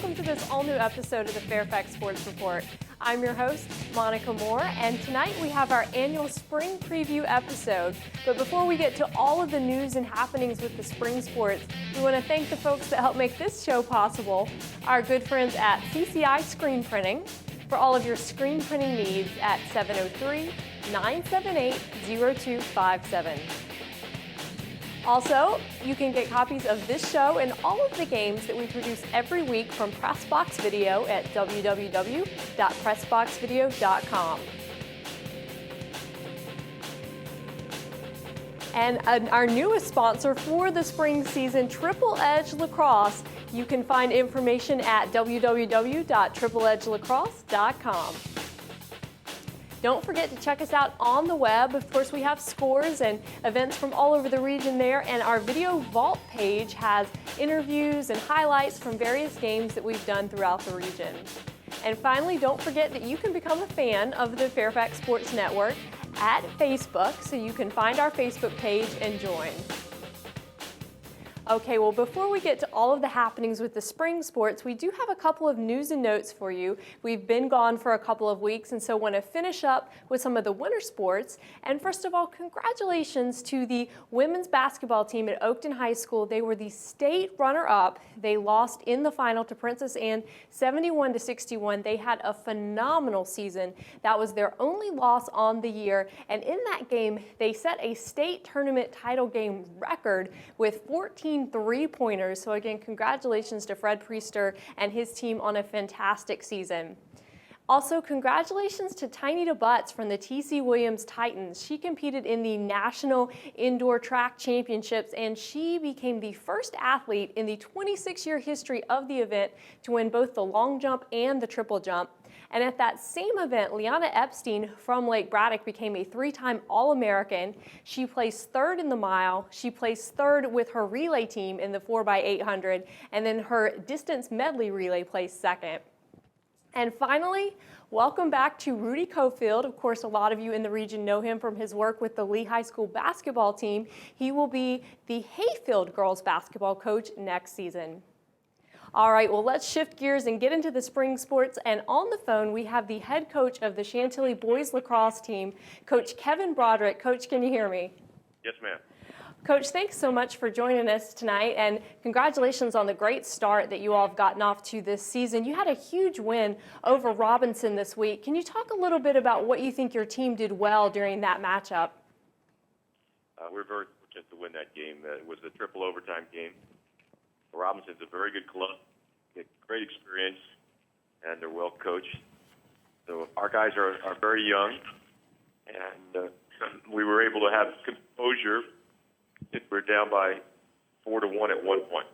welcome to this all-new episode of the Fairfax Sports Report. I'm your host, Monica Moore, and tonight we have our annual spring preview episode. But before we get to all of the news and happenings with the spring sports, we want to thank the folks that help make this show possible, our good friends at CCI Screen Printing, for all of your screen printing needs at 703-978-0257. Also, you can get copies of this show and all of the games that we produce every week from Pressbox Video at www.pressboxvideo.com. And our newest sponsor for the spring season, Triple Edge Lacrosse. You can find information at www.tripleedgelacrosse.com. Don't forget to check us out on the web. Of course, we have scores and events from all over the region there, and our video vault page has interviews and highlights from various games that we've done throughout the region. And finally, don't forget that you can become a fan of the Fairfax Sports Network at Facebook, so you can find our Facebook page and join. Okay, well, before we get to all of the happenings with the spring sports, we do have a couple of news and notes for you. We've been gone for a couple of weeks, and so want to finish up with some of the winter sports. And first of all, congratulations to the women's basketball team at Oakton High School. They were the state runner-up. They lost in the final to Princess Anne 71-61. They had a phenomenal season. That was their only loss on the year. And in that game, they set a state tournament title game record with 14 three-pointers. So again, congratulations to Fred Priester and his team on a fantastic season. Also, congratulations to Tiny Butts from the T.C. Williams Titans. She competed in the National Indoor Track Championships, and she became the first athlete in the 26-year history of the event to win both the long jump and the triple jump. And at that same event, Liana Epstein from Lake Braddock became a three-time All-American. She placed third in the mile. She placed third with her relay team in the 4x800, and then her distance medley relay placed second. And finally, welcome back to Rudy Cofield. Of course, a lot of you in the region know him from his work with the Lee High School basketball team. He will be the Hayfield girls basketball coach next season. All right, well, let's shift gears and get into the spring sports. And on the phone, we have the head coach of the Chantilly boys lacrosse team, Coach Kevin Broderick. Coach, can you hear me? Yes, ma'am. Coach, thanks so much for joining us tonight, and congratulations on the great start that you all have gotten off to this season. You had a huge win over Robinson this week. Can you talk a little bit about what you think your team did well during that matchup? We're very fortunate to win that game. It was a triple overtime game. Robinson's a very good club, great experience, and they're well coached. So our guys are very young, and we were able to have composure. We're down by 4-1 at one point.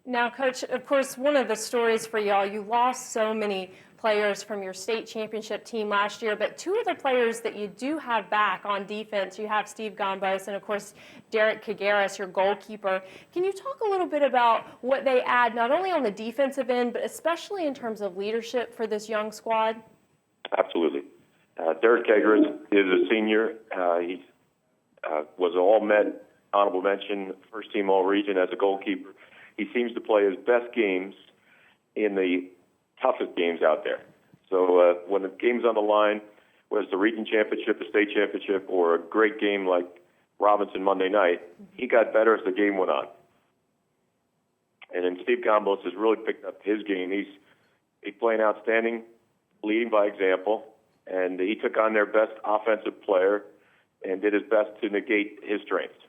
Now, Coach, of course, one of the stories for y'all, you lost so many players from your state championship team last year, but two of the players that you do have back on defense, you have Steve Gombos and, of course, Derek Kagaris, your goalkeeper. Can you talk a little bit about what they add, not only on the defensive end, but especially in terms of leadership for this young squad? Absolutely. Derek Kagaris is a senior. He was an all-Met, honorable mention, first-team all-region as a goalkeeper. He seems to play his best games in the toughest games out there. So when the game's on the line, whether it's the region championship, the state championship, or a great game like Robinson Monday night, he got better as the game went on. And then Steve Gombos has really picked up his game. He's playing outstanding, leading by example, and he took on their best offensive player and did his best to negate his strengths.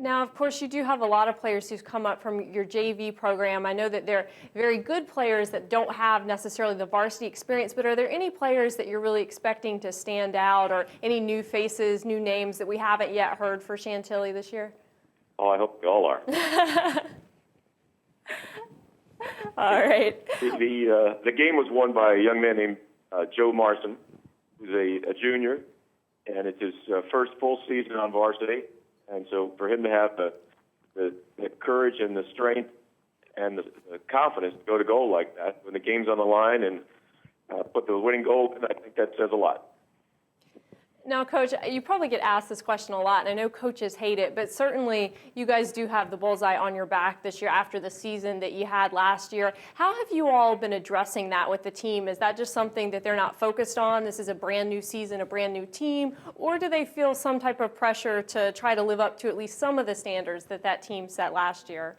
Now, of course, you do have a lot of players who've come up from your JV program. I know that they're very good players that don't have necessarily the varsity experience, but are there any players that you're really expecting to stand out, or any new faces, new names that we haven't yet heard for Chantilly this year? Oh, I hope they all are. All right. The game was won by a young man named Joe Marson, who's a junior, and it's his first full season on varsity. And so for him to have the courage and the strength and the confidence to go to goal like that when the game's on the line and put the winning goal, I think that says a lot. Now, Coach, you probably get asked this question a lot, and I know coaches hate it, but certainly you guys do have the bullseye on your back this year after the season that you had last year. How have you all been addressing that with the team? Is that just something that they're not focused on? This is a brand new season, a brand new team, or do they feel some type of pressure to try to live up to at least some of the standards that that team set last year?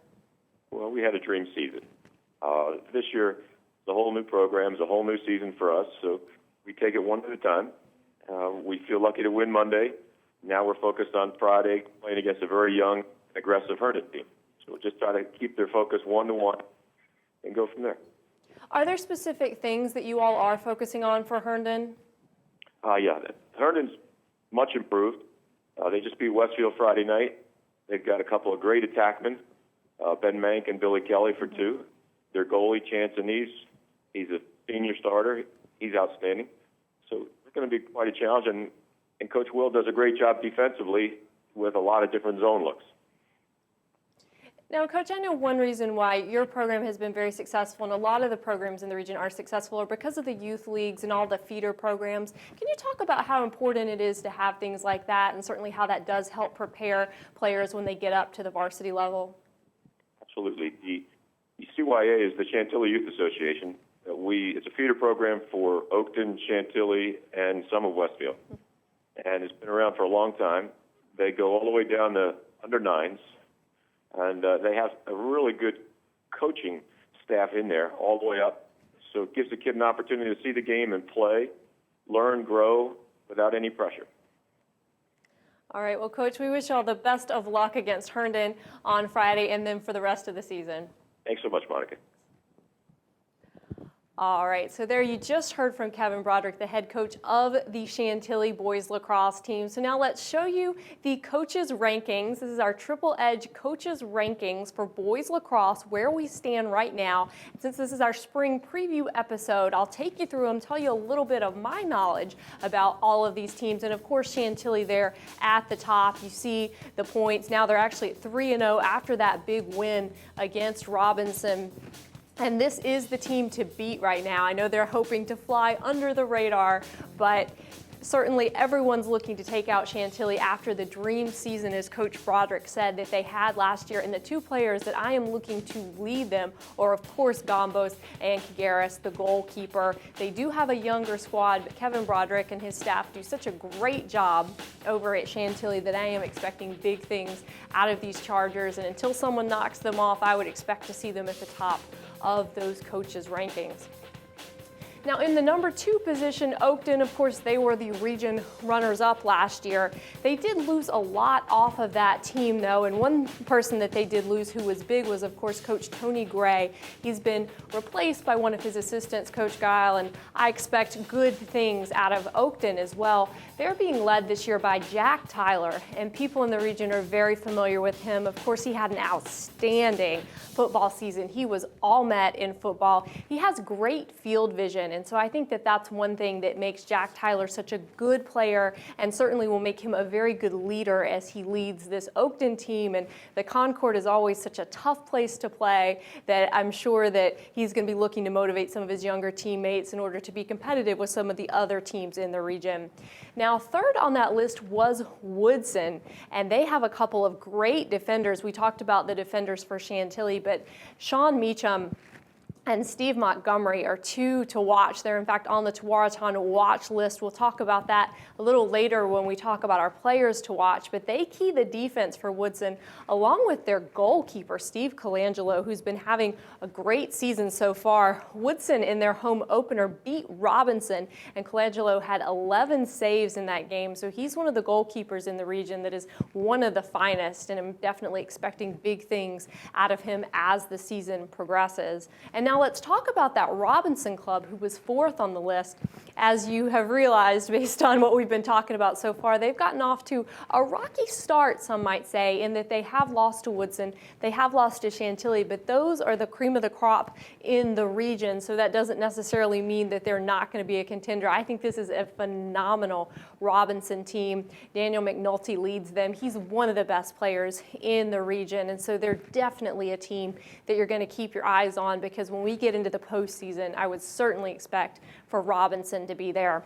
Well, we had a dream season. This year, the whole new program is a whole new season for us, so we take it one at a time. We feel lucky to win Monday. Now we're focused on Friday, playing against a very young, aggressive Herndon team. So we'll just try to keep their focus 1-1 and go from there. Are there specific things that you all are focusing on for Herndon? Yeah, Herndon's much improved. They just beat Westfield Friday night. They've got a couple of great attackmen, Ben Mank and Billy Kelly for two. Their goalie, Chance Anise, he's a senior starter. He's outstanding. So it's going to be quite a challenge, and Coach Will does a great job defensively with a lot of different zone looks. Now, Coach, I know one reason why your program has been very successful, and a lot of the programs in the region are successful, are because of the youth leagues and all the feeder programs. Can you talk about how important it is to have things like that, and certainly how that does help prepare players when they get up to the varsity level? Absolutely. The CYA is the Chantilly Youth Association. It's a feeder program for Oakton, Chantilly, and some of Westfield. And it's been around for a long time. They go all the way down to under-9s, and they have a really good coaching staff in there all the way up. So it gives the kid an opportunity to see the game and play, learn, grow without any pressure. All right, well, Coach, we wish you all the best of luck against Herndon on Friday and then for the rest of the season. Thanks so much, Monica. All right, so there you just heard from Kevin Broderick, the head coach of the Chantilly boys lacrosse team. So now let's show you the coaches' rankings. This is our Triple Edge coaches' rankings for boys lacrosse, where we stand right now. Since this is our spring preview episode, I'll take you through them, tell you a little bit of my knowledge about all of these teams. And of course, Chantilly there at the top. You see the points. Now they're actually at 3-0 after that big win against Robinson. And this is the team to beat right now. I know they're hoping to fly under the radar, but certainly everyone's looking to take out Chantilly after the dream season, as Coach Broderick said, that they had last year. And the two players that I am looking to lead them are, of course, Gombos and Kagaris, the goalkeeper. They do have a younger squad, but Kevin Broderick and his staff do such a great job over at Chantilly that I am expecting big things out of these Chargers. And until someone knocks them off, I would expect to see them at the top of those coaches' rankings. Now, in the number 2 position, Oakton, of course, they were the region runners-up last year. They did lose a lot off of that team, though, and one person that they did lose who was big was, of course, Coach Tony Gray. He's been replaced by one of his assistants, Coach Guile, and I expect good things out of Oakton as well. They're being led this year by Jack Tyler, and people in the region are very familiar with him. Of course, he had an outstanding football season. He was all met in football. He has great field vision, and so I think that that's one thing that makes Jack Tyler such a good player and certainly will make him a very good leader as he leads this Oakton team. And the Concord is always such a tough place to play that I'm sure that he's going to be looking to motivate some of his younger teammates in order to be competitive with some of the other teams in the region. Now, third on that list was Woodson, and they have a couple of great defenders. We talked about the defenders for Chantilly, but Sean Meacham and Steve Montgomery are two to watch. They're, in fact, on the Tewaaraton watch list. We'll talk about that a little later when we talk about our players to watch. But they key the defense for Woodson, along with their goalkeeper, Steve Colangelo, who's been having a great season so far. Woodson, in their home opener, beat Robinson, and Colangelo had 11 saves in that game. So he's one of the goalkeepers in the region that is one of the finest, and I'm definitely expecting big things out of him as the season progresses. And now let's talk about that Robinson club, who was 4th on the list. As you have realized, based on what we've been talking about so far, they've gotten off to a rocky start, some might say, in that they have lost to Woodson, they have lost to Chantilly, but those are the cream of the crop in the region, so that doesn't necessarily mean that they're not going to be a contender. I think this is a phenomenal Robinson team. Daniel McNulty leads them. He's one of the best players in the region, and so they're definitely a team that you're going to keep your eyes on, because when we get into the postseason, I would certainly expect for Robinson to be there.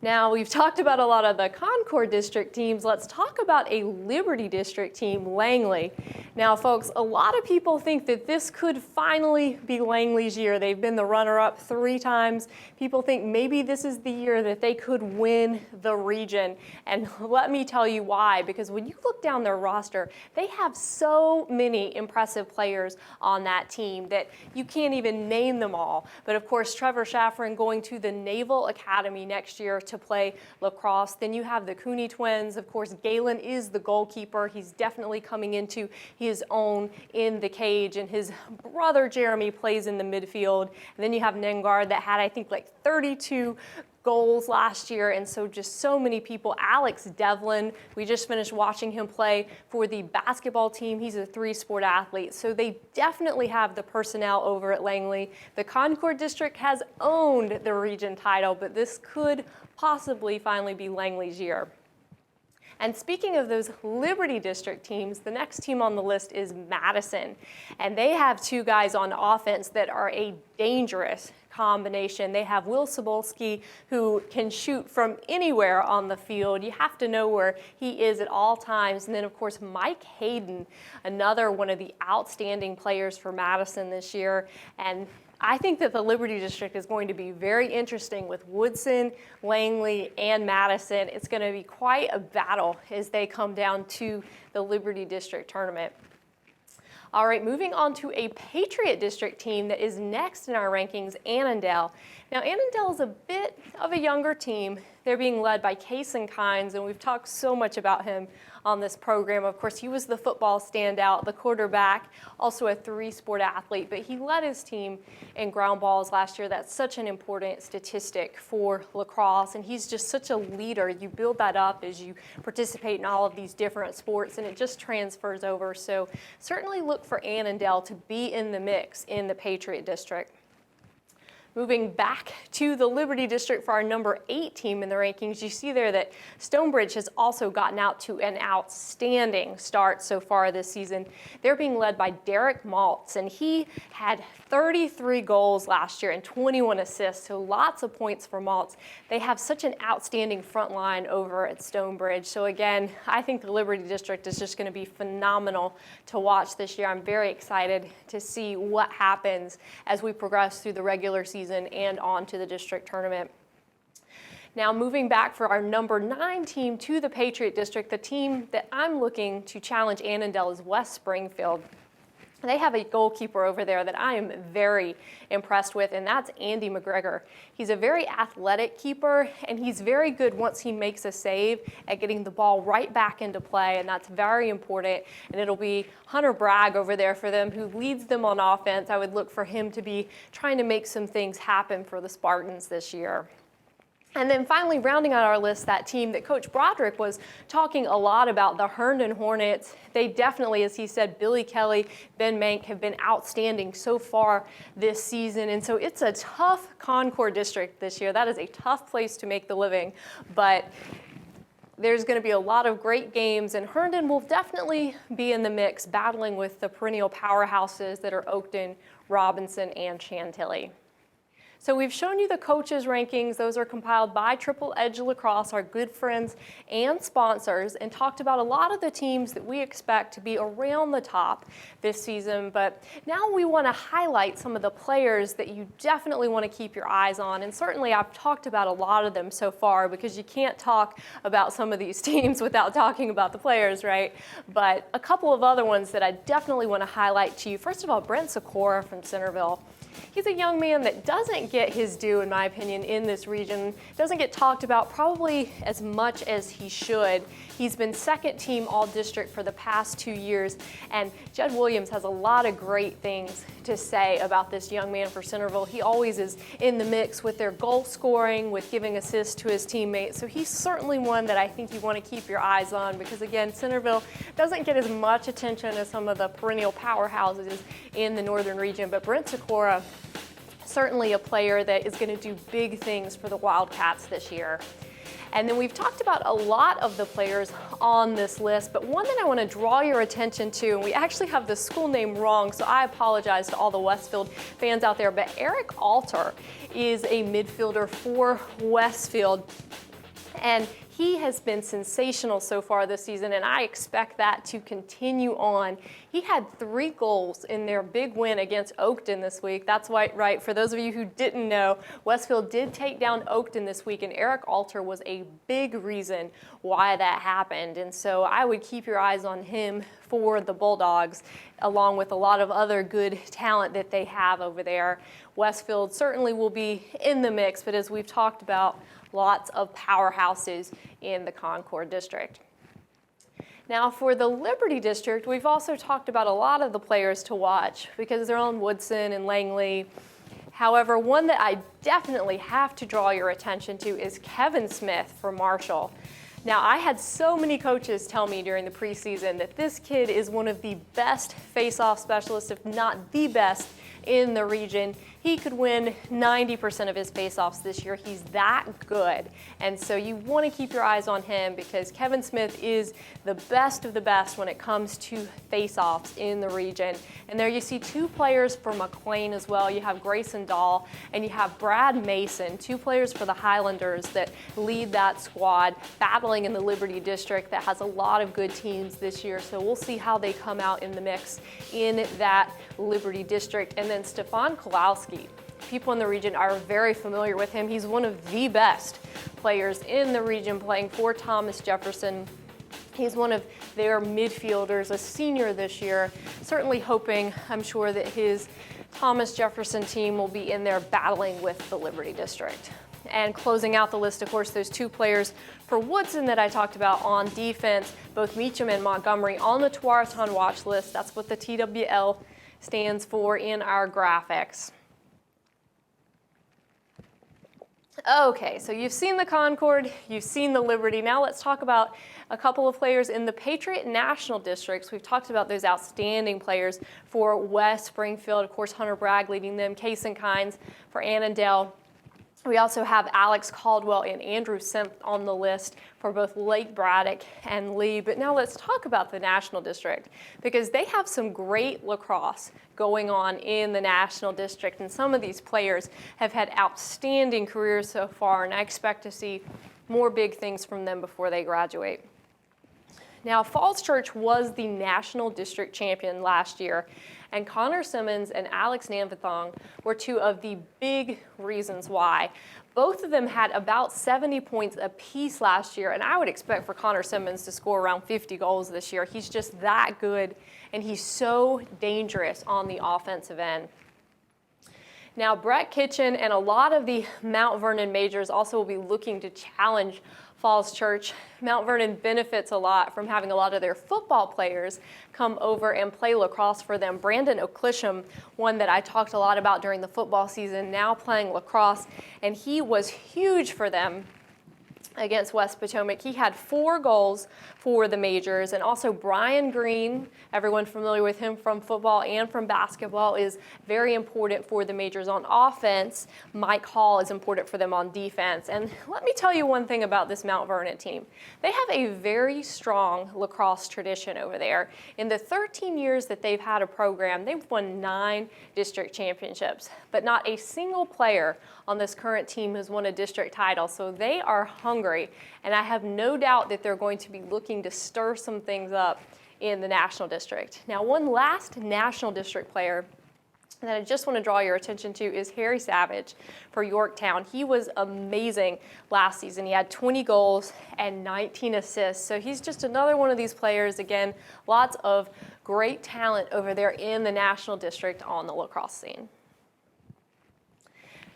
Now, we've talked about a lot of the Concord District teams. Let's talk about a Liberty District team, Langley. Now, folks, a lot of people think that this could finally be Langley's year. They've been the runner-up 3 times. People think maybe this is the year that they could win the region. And let me tell you why, because when you look down their roster, they have so many impressive players on that team that you can't even name them all. But of course, Trevor Shaffron going to the Naval Academy next year to play lacrosse. Then you have the Cooney twins. Of course, Galen is the goalkeeper. He's definitely coming into his own in the cage, and his brother Jeremy plays in the midfield. And then you have Nengard that had, I think, like 32 goals last year, and so just so many people. Alex Devlin, we just finished watching him play for the basketball team. He's a 3-sport athlete, so they definitely have the personnel over at Langley. The Concord District has owned the region title, but this could possibly finally be Langley's year. And speaking of those Liberty District teams, the next team on the list is Madison. And they have 2 guys on offense that are a dangerous combination. They have Will Cebulski, who can shoot from anywhere on the field. You have to know where he is at all times. And then, of course, Mike Hayden, another one of the outstanding players for Madison this year. And I think that the Liberty District is going to be very interesting with Woodson, Langley, and Madison. It's going to be quite a battle as they come down to the Liberty District tournament. All right, moving on to a Patriot District team that is next in our rankings, Annandale. Now, Annandale is a bit of a younger team. They're being led by Kason Kynes, and we've talked so much about him on this program. Of course, he was the football standout, the quarterback, also a 3-sport athlete, but he led his team in ground balls last year. That's such an important statistic for lacrosse, and he's just such a leader. You build that up as you participate in all of these different sports, and it just transfers over. So certainly look for Annandale to be in the mix in the Patriot District. Moving back to the Liberty District for our number 8 team in the rankings, you see there that Stonebridge has also gotten out to an outstanding start so far this season. They're being led by Derek Maltz, and he had 33 goals last year and 21 assists, so lots of points for Maltz. They have such an outstanding front line over at Stonebridge. So again, I think the Liberty District is just going to be phenomenal to watch this year. I'm very excited to see what happens as we progress through the regular season and on to the district tournament. Now, moving back for our number 9 team to the Patriot District, the team that I'm looking to challenge Annandale is West Springfield. They have a goalkeeper over there that I am very impressed with, and that's Andy McGregor. He's a very athletic keeper, and he's very good once he makes a save at getting the ball right back into play, and that's very important. And it'll be Hunter Bragg over there for them, who leads them on offense. I would look for him to be trying to make some things happen for the Spartans this year. And then finally, rounding out our list, that team that Coach Broderick was talking a lot about, the Herndon Hornets. They definitely, as he said, Billy Kelly, Ben Mank have been outstanding so far this season. And so it's a tough Concord District this year. That is a tough place to make the living. But there's going to be a lot of great games, and Herndon will definitely be in the mix, battling with the perennial powerhouses that are Oakton, Robinson, and Chantilly. So we've shown you the coaches' rankings. Those are compiled by Triple Edge Lacrosse, our good friends and sponsors, and talked about a lot of the teams that we expect to be around the top this season. But now we want to highlight some of the players that you definitely want to keep your eyes on. And certainly I've talked about a lot of them so far, because you can't talk about some of these teams without talking about the players, right? But a couple of other ones that I definitely want to highlight to you. First of all, Brent Secora from Centerville. He's a young man that doesn't get his due, in my opinion, in this region. Doesn't get talked about probably as much as he should. He's been second team all-district for the past 2 years, and Judd Williams has a lot of great things to say about this young man for Centerville. He always is in the mix with their goal scoring, with giving assists to his teammates. So he's certainly one that I think you want to keep your eyes on, because again, Centerville doesn't get as much attention as some of the perennial powerhouses in the northern region. But Brent Secora, certainly a player that is going to do big things for the Wildcats this year. And then we've talked about a lot of the players on this list, but one that I want to draw your attention to, and we actually have the school name wrong, so I apologize to all the Westfield fans out there, but Eric Alter is a midfielder for Westfield. And he has been sensational so far this season, and I expect that to continue on. He had 3 goals in their big win against Oakton this week. That's right. For those of you who didn't know, Westfield did take down Oakton this week, and Eric Alter was a big reason why that happened. And so I would keep your eyes on him for the Bulldogs, along with a lot of other good talent that they have over there. Westfield certainly will be in the mix, but as we've talked about, lots of powerhouses in the Concord District. Now for the Liberty District, we've also talked about a lot of the players to watch because they're on Woodson and Langley. However, one that I definitely have to draw your attention to is Kevin Smith for Marshall. Now, I had so many coaches tell me during the preseason that this kid is one of the best face-off specialists, if not the best, in the region. He could win 90% of his face-offs this year. He's that good. And so you want to keep your eyes on him because Kevin Smith is the best of the best when it comes to face-offs in the region. And there you see 2 players for McLean as well. You have Grayson Dahl and you have Brad Mason, 2 players for the Highlanders that lead that squad, battling in the Liberty District that has a lot of good teams this year. So we'll see how they come out in the mix in that Liberty District. And then Stefan Kowalski. People in the region are very familiar with him. He's one of the best players in the region playing for Thomas Jefferson. He's one of their midfielders, a senior this year. Certainly hoping, I'm sure, that his Thomas Jefferson team will be in there battling with the Liberty District. And closing out the list, of course, those 2 players for Woodson that I talked about on defense, both Meacham and Montgomery on the Tuaraton watch list. That's what the TWL stands for in our graphics. Okay, so you've seen the Concord, you've seen the Liberty. Now let's talk about a couple of players in the Patriot National Districts. We've talked about those outstanding players for West Springfield. Of course, Hunter Bragg leading them, Kason Kynes for Annandale. We also have Alex Caldwell and Andrew Semp on the list for both Lake Braddock and Lee. But now let's talk about the National District because they have some great lacrosse going on in the National District. And some of these players have had outstanding careers so far, and I expect to see more big things from them before they graduate. Now, Falls Church was the National District champion last year, and Connor Simmons and Alex Namvathong were 2 of the big reasons why. Both of them had about 70 points apiece last year, and I would expect for Connor Simmons to score around 50 goals this year. He's just that good, and he's so dangerous on the offensive end. Now, Brett Kitchen and a lot of the Mount Vernon majors also will be looking to challenge Falls Church. Mount Vernon benefits a lot from having a lot of their football players come over and play lacrosse for them. Brandon O'Clisham, one that I talked a lot about during the football season, now playing lacrosse, and he was huge for them against West Potomac. He had 4 goals for the majors, and also Brian Green, everyone familiar with him from football and from basketball, is very important for the majors on offense. Mike Hall is important for them on defense. And let me tell you one thing about this Mount Vernon team. They have a very strong lacrosse tradition over there. In the 13 years that they've had a program, they've won 9 district championships, but not a single player on this current team has won a district title. So they are hungry, and I have no doubt that they're going to be looking to stir some things up in the National District. Now, one last National District player that I just want to draw your attention to is Harry Savage for Yorktown. He was amazing last season. He had 20 goals and 19 assists. So he's just another one of these players. Again, lots of great talent over there in the National District on the lacrosse scene.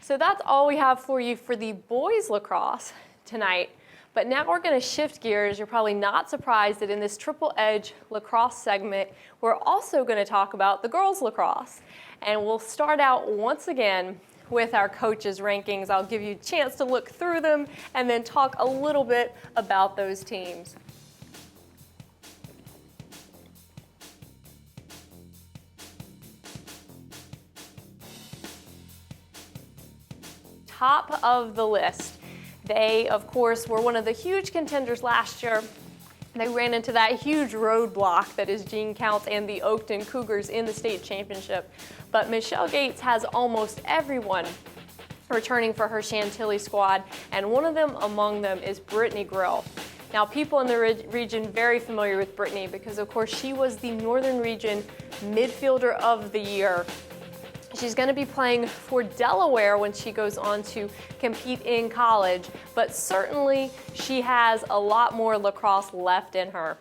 So that's all we have for you for the boys lacrosse tonight. But now we're going to shift gears. You're probably not surprised that in this Triple Edge lacrosse segment, we're also going to talk about the girls lacrosse. And we'll start out once again with our coaches' rankings. I'll give you a chance to look through them and then talk a little bit about those teams. Top of the list. They, of course, were one of the huge contenders last year. They ran into that huge roadblock that is Gene Counts and the Oakton Cougars in the state championship. But Michelle Gates has almost everyone returning for her Chantilly squad, and one of them among them is Brittany Grill. Now, people in the region very familiar with Brittany because, of course, she was the Northern Region Midfielder of the Year. She's going to be playing for Delaware when she goes on to compete in college, but certainly she has a lot more lacrosse left in her.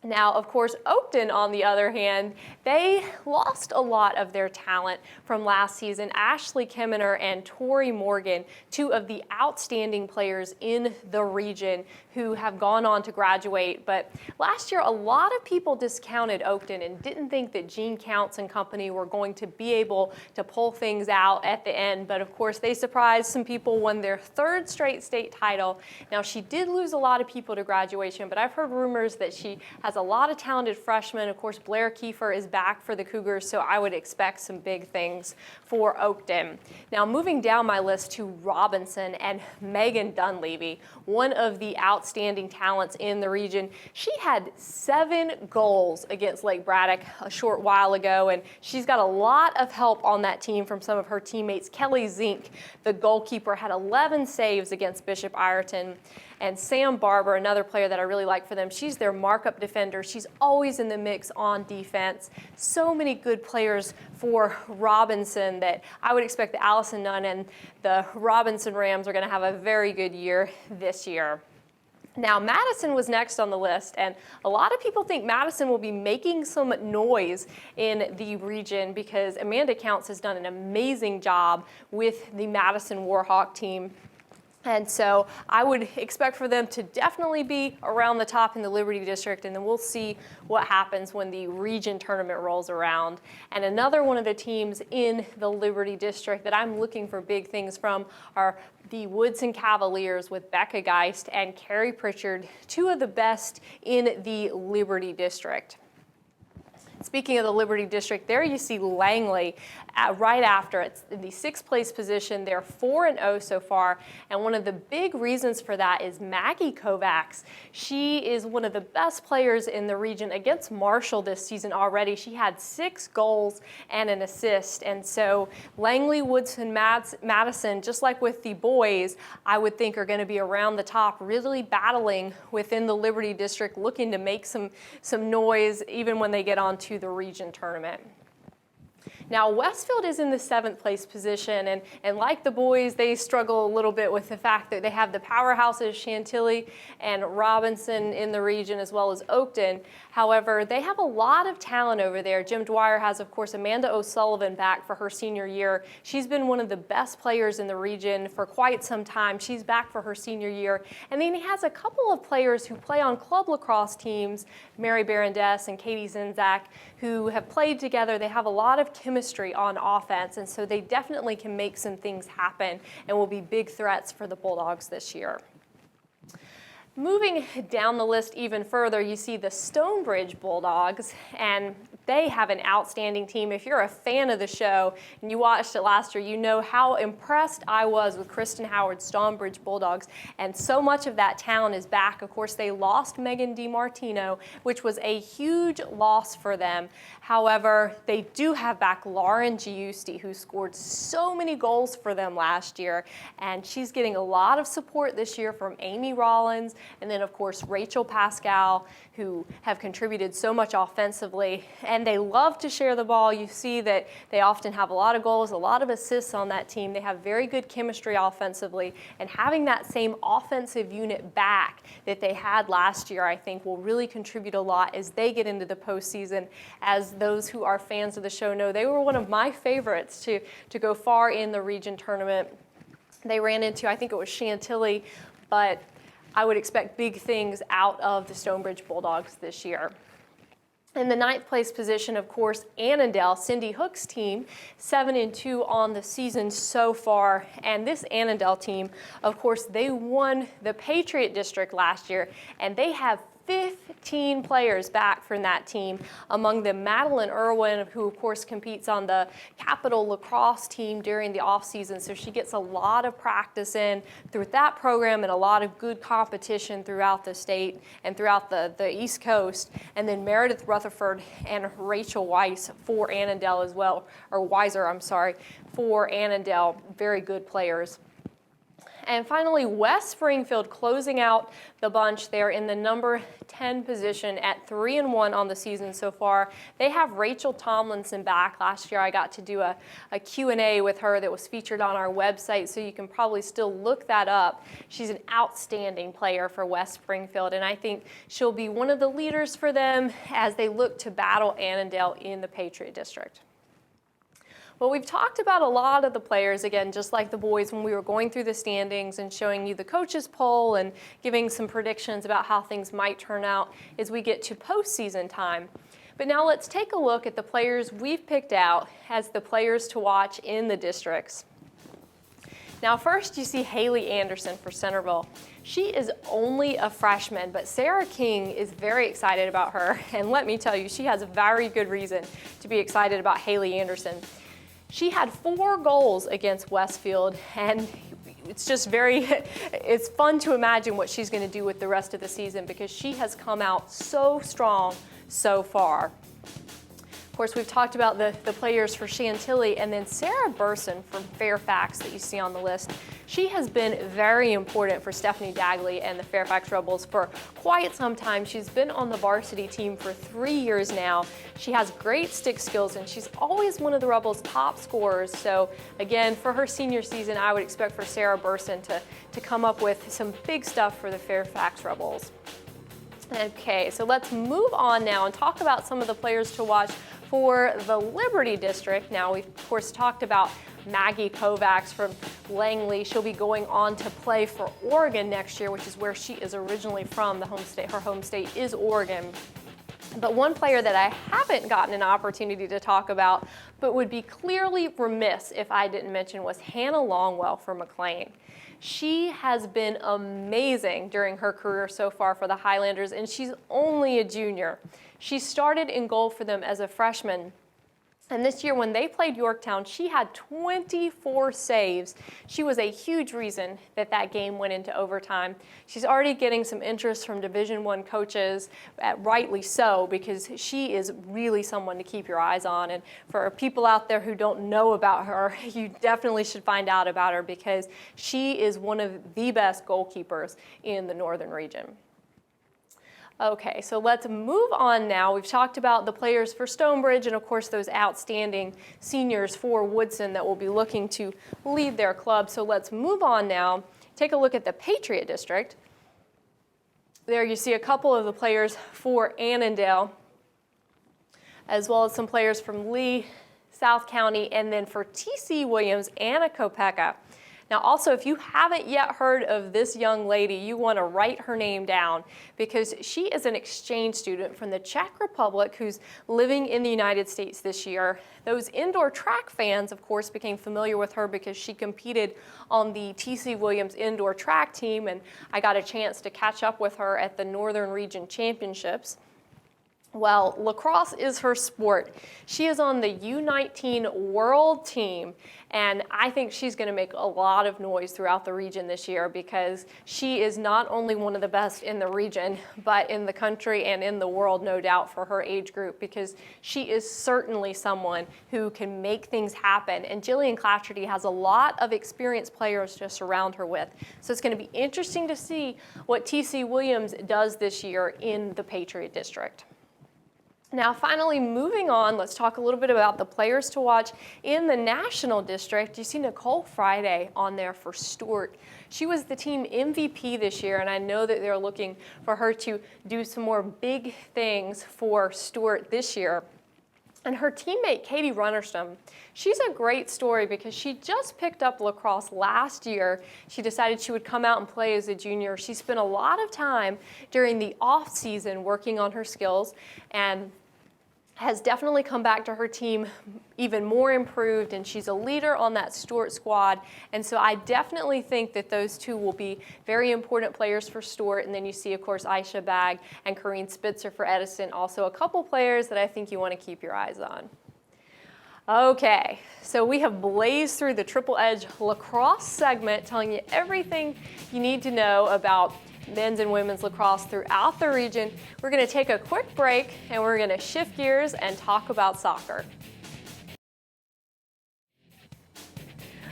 Now, of course, Oakton, on the other hand, they lost a lot of their talent from last season. Ashley Kimmener and Tori Morgan, two of the outstanding players in the region who have gone on to graduate. But last year, a lot of people discounted Oakton and didn't think that Gene Counts and company were going to be able to pull things out at the end. But of course, they surprised some people, won their third straight state title. Now, she did lose a lot of people to graduation, but I've heard rumors that she has a lot of talented freshmen. Of course, Blair Kiefer is back for the Cougars, so I would expect some big things for Oakton. Now, moving down my list to Robinson and Megan Dunleavy, one of the outstanding talents in the region. She had 7 goals against Lake Braddock a short while ago, and she's got a lot of help on that team from some of her teammates. Kelly Zink, the goalkeeper, had 11 saves against Bishop Ireton. And Sam Barber, another player that I really like for them, she's their markup defender. She's always in the mix on defense. So many good players for Robinson that I would expect the Allison Nunn and the Robinson Rams are going to have a very good year this year. Now, Madison was next on the list, and a lot of people think Madison will be making some noise in the region because Amanda Counts has done an amazing job with the Madison Warhawk team. And so I would expect for them to definitely be around the top in the Liberty District, and then we'll see what happens when the region tournament rolls around. And another one of the teams in the Liberty District that I'm looking for big things from are the Woodson Cavaliers with Becca Geist and Carrie Pritchard, two of the best in the Liberty District. Speaking of the Liberty District, there you see Langley right after. It's in the 6th place position. They're 4-0 so far, and one of the big reasons for that is Maggie Kovacs. She is one of the best players in the region against Marshall this season already. She had 6 goals and an assist, and so Langley, Woodson, Madison, just like with the boys, I would think are going to be around the top, really battling within the Liberty District, looking to make some noise even when they get on to the region tournament. Now, Westfield is in the 7th place position, and like the boys, they struggle a little bit with the fact that they have the powerhouses Chantilly and Robinson in the region, as well as Oakton. However, they have a lot of talent over there. Jim Dwyer has, of course, Amanda O'Sullivan back for her senior year. She's been one of the best players in the region for quite some time. She's back for her senior year. And then he has a couple of players who play on club lacrosse teams, Mary Barondess and Katie Zinzak, who have played together. They have a lot of chemistry on offense, and so they definitely can make some things happen and will be big threats for the Bulldogs this year. Moving down the list even further, you see the Stonebridge Bulldogs, and they have an outstanding team. If you're a fan of the show and you watched it last year, you know how impressed I was with Kristen Howard's Stonebridge Bulldogs, and so much of that talent is back. Of course, they lost Megan DiMartino, which was a huge loss for them. However, they do have back Lauren Giusti, who scored so many goals for them last year, and she's getting a lot of support this year from Amy Rollins, and then, of course, Rachel Pascal, who have contributed so much offensively. And they love to share the ball. You see that they often have a lot of goals, a lot of assists on that team. They have very good chemistry offensively. And having that same offensive unit back that they had last year, I think, will really contribute a lot as they get into the postseason. As those who are fans of the show know, they were one of my favorites to go far in the region tournament. They ran into, I think it was Chantilly, but I would expect big things out of the Stonebridge Bulldogs this year. In the 9th place position, of course, Annandale, Cindy Hook's team, 7-2 on the season so far. And this Annandale team, of course, they won the Patriot District last year, and they have 15 players back from that team, among them Madeline Irwin, who of course competes on the Capital Lacrosse team during the offseason, so she gets a lot of practice in through that program and a lot of good competition throughout the state and throughout the East Coast. And then Meredith Rutherford and Rachel Weiss for Annandale as well, or Weiser, I'm sorry, for Annandale, very good players. And finally, West Springfield closing out the bunch there in the number 10 position at 3-1 on the season so far. They have Rachel Tomlinson back. Last year I got to do a Q&A with her that was featured on our website, so you can probably still look that up. She's an outstanding player for West Springfield, and I think she'll be one of the leaders for them as they look to battle Annandale in the Patriot District. Well, we've talked about a lot of the players, again, just like the boys when we were going through the standings and showing you the coaches poll and giving some predictions about how things might turn out as we get to postseason time. But now let's take a look at the players we've picked out as the players to watch in the districts. Now first you see Haley Anderson for Centerville. She is only a freshman, but Sarah King is very excited about her, and let me tell you, she has a very good reason to be excited about Haley Anderson. She had 4 goals against Westfield, and it's just it's fun to imagine what she's going to do with the rest of the season because she has come out so strong so far. Of course, we've talked about the players for Chantilly, and then Sarah Berson from Fairfax that you see on the list. She has been very important for Stephanie Dagley and the Fairfax Rebels for quite some time. She's been on the varsity team for 3 years now. She has great stick skills, and she's always one of the Rebels' top scorers. So again, for her senior season, I would expect for Sarah Berson to come up with some big stuff for the Fairfax Rebels. Okay, so let's move on now and talk about some of the players to watch for the Liberty District. Now, we've of course talked about Maggie Kovacs from Langley. She'll be going on to play for Oregon next year, which is where she is originally from. Her home state is Oregon. But one player that I haven't gotten an opportunity to talk about, but would be clearly remiss if I didn't mention, was Hannah Longwell for McLean. She has been amazing during her career so far for the Highlanders, and she's only a junior. She started in goal for them as a freshman, and this year when they played Yorktown, she had 24 saves. She was a huge reason that game went into overtime. She's already getting some interest from Division I coaches, rightly so, because she is really someone to keep your eyes on. And for people out there who don't know about her, you definitely should find out about her because she is one of the best goalkeepers in the Northern region. Okay, so let's move on now. We've talked about the players for Stonebridge and of course those outstanding seniors for Woodson that will be looking to lead their club. So let's move on now. Take a look at the Patriot District. There you see a couple of the players for Annandale, as well as some players from Lee, South County, and then for T.C. Williams, Anna Kopeka. Now also, if you haven't yet heard of this young lady, you want to write her name down because she is an exchange student from the Czech Republic who's living in the United States this year. Those indoor track fans, of course, became familiar with her because she competed on the T.C. Williams indoor track team, and I got a chance to catch up with her at the Northern Region Championships. Well, lacrosse is her sport. She is on the U19 World Team, and I think she's going to make a lot of noise throughout the region this year because she is not only one of the best in the region, but in the country and in the world, no doubt, for her age group because she is certainly someone who can make things happen. And Jillian Clatcherty has a lot of experienced players to surround her with. So it's going to be interesting to see what T.C. Williams does this year in the Patriot District. Now finally, moving on, let's talk a little bit about the players to watch in the National District. You see Nicole Friday on there for Stuart. She was the team MVP this year, and I know that they're looking for her to do some more big things for Stuart this year. And her teammate, Katie Runnerstom, she's a great story because she just picked up lacrosse last year. She decided she would come out and play as a junior. She spent a lot of time during the off season working on her skills, and has definitely come back to her team even more improved, and she's a leader on that Stuart squad. And so I definitely think that those two will be very important players for Stuart. And then you see, of course, Aisha Bagg and Corrine Spitzer for Edison, also a couple players that I think you want to keep your eyes on. Okay, so we have blazed through the Triple Edge lacrosse segment, telling you everything you need to know about men's and women's lacrosse throughout the region. We're going to take a quick break and we're going to shift gears and talk about soccer.